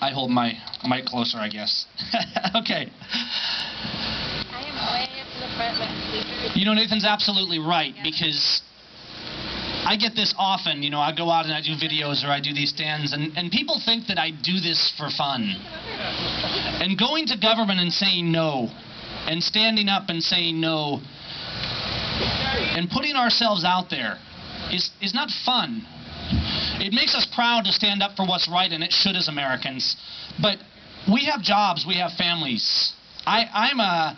I hold my mic closer, I guess. Okay. I am way up in the front back. You know, Nathan's absolutely right, because I get this often. You know, I go out and I do videos or I do these stands, and people think that I do this for fun. And going to government and saying no, and standing up and saying no, and putting ourselves out there is not fun. It makes us proud to stand up for what's right, and it should as Americans. But we have jobs, we have families. I'm a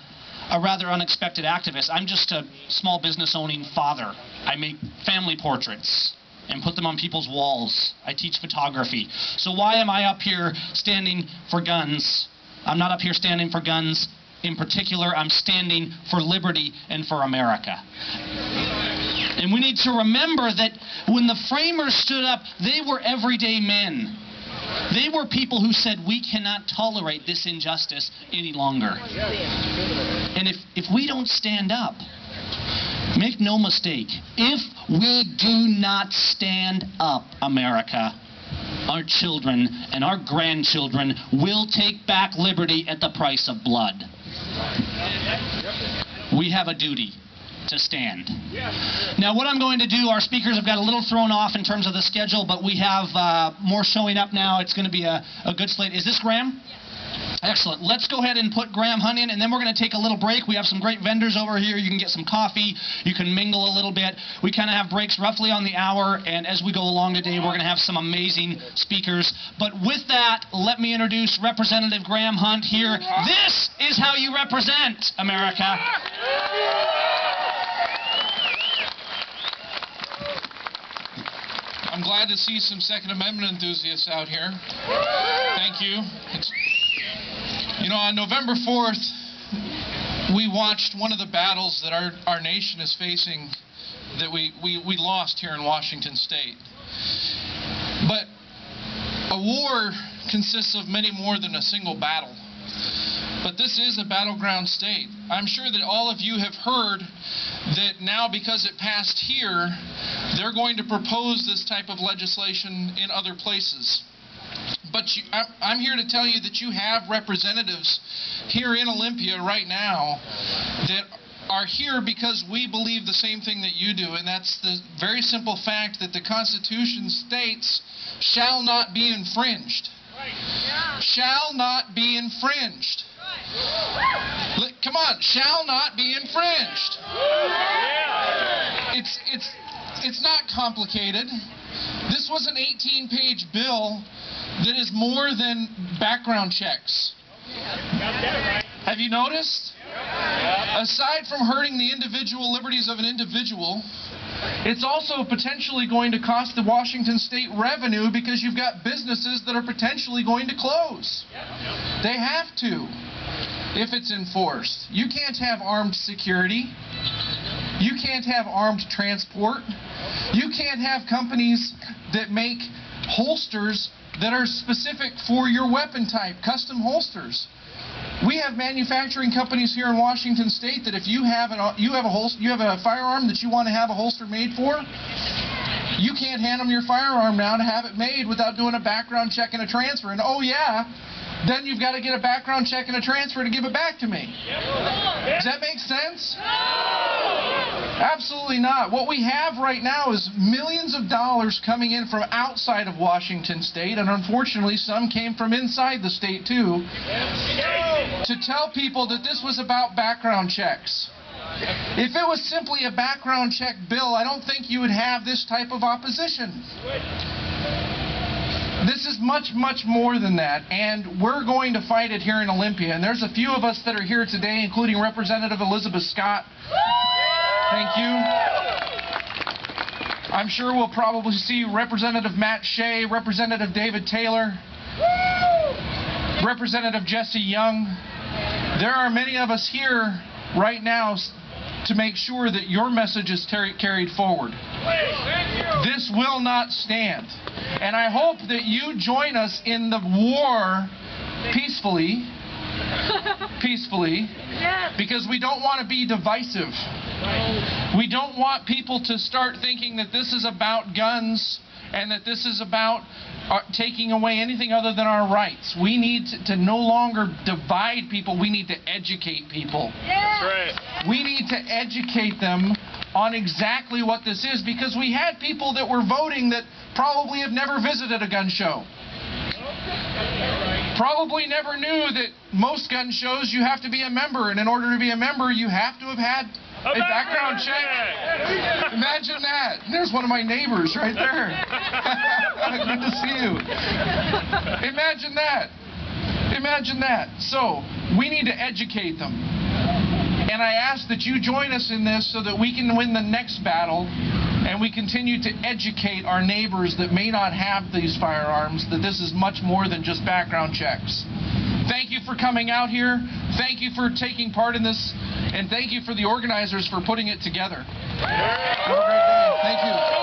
rather unexpected activist. I'm just a small business owning father. I make family portraits and put them on people's walls. I teach photography. So why am I up here standing for guns? I'm not up here standing for guns in particular. I'm standing for liberty and for America. And we need to remember that when the framers stood up, they were everyday men. They were people who said, we cannot tolerate this injustice any longer. And if we don't stand up, make no mistake, if we do not stand up, America, our children and our grandchildren will take back liberty at the price of blood. We have a duty to stand. Now, what I'm going to do, our speakers have got a little thrown off in terms of the schedule, but we have more showing up now. It's going to be a good slate. Is this Graham? Excellent. Let's go ahead and put Graham Hunt in, and then we're going to take a little break. We have some great vendors over here. You can get some coffee. You can mingle a little bit. We kind of have breaks roughly on the hour, and as we go along today, we're going to have some amazing speakers. But with that, let me introduce Representative Graham Hunt here. This is how you represent America. I'm glad to see some Second Amendment enthusiasts out here. Thank you. You know, on November 4th, we watched one of the battles that our nation is facing that we lost here in Washington State. But a war consists of many more than a single battle. But this is a battleground state. I'm sure that all of you have heard that now, because it passed here, they're going to propose this type of legislation in other places. But I'm here to tell you that you have representatives here in Olympia right now that are here because we believe the same thing that you do, and that's the very simple fact that the Constitution states shall not be infringed. Shall not be infringed. Come on, shall not be infringed. It's not complicated. This was an 18-page bill that is more than background checks. Have you noticed? Aside from hurting the individual liberties of an individual, it's also potentially going to cost the Washington State revenue because you've got businesses that are potentially going to close. They have to, if it's enforced. You can't have armed security. You can't have armed transport. You can't have companies that make holsters that are specific for your weapon type, custom holsters. We have manufacturing companies here in Washington State that if you have a firearm that you want to have a holster made for, you can't hand them your firearm now to have it made without doing a background check and a transfer. And oh yeah, then you've got to get a background check and a transfer to give it back to me. Does that make sense? Absolutely not. What we have right now is millions of dollars coming in from outside of Washington State, and unfortunately some came from inside the state too, to tell people that this was about background checks. If it was simply a background check bill, I don't think you would have this type of opposition. This is much, much more than that, and we're going to fight it here in Olympia. And there's a few of us that are here today, including Representative Elizabeth Scott. Thank you. I'm sure we'll probably see Representative Matt Shea, Representative David Taylor, Representative Jesse Young. There are many of us here right now to make sure that your message is carried forward. This will not stand. And I hope that you join us in the war peacefully, because we don't want to be divisive. We don't want people to start thinking that this is about guns and that this is about taking away anything other than our rights. We need to no longer divide people. We need to educate people. That's right. We need to educate them on exactly what this is, because we had people that were voting that probably have never visited a gun show. Probably never knew that most gun shows you have to be a member, and in order to be a member you have to have had a background check. Imagine that. There's one of my neighbors right there. Good to see you. Imagine that. Imagine that. So, we need to educate them. And I ask that you join us in this so that we can win the next battle, and we continue to educate our neighbors that may not have these firearms, that this is much more than just background checks. Thank you for coming out here. Thank you for taking part in this. And thank you for the organizers for putting it together. Have a great day. Thank you.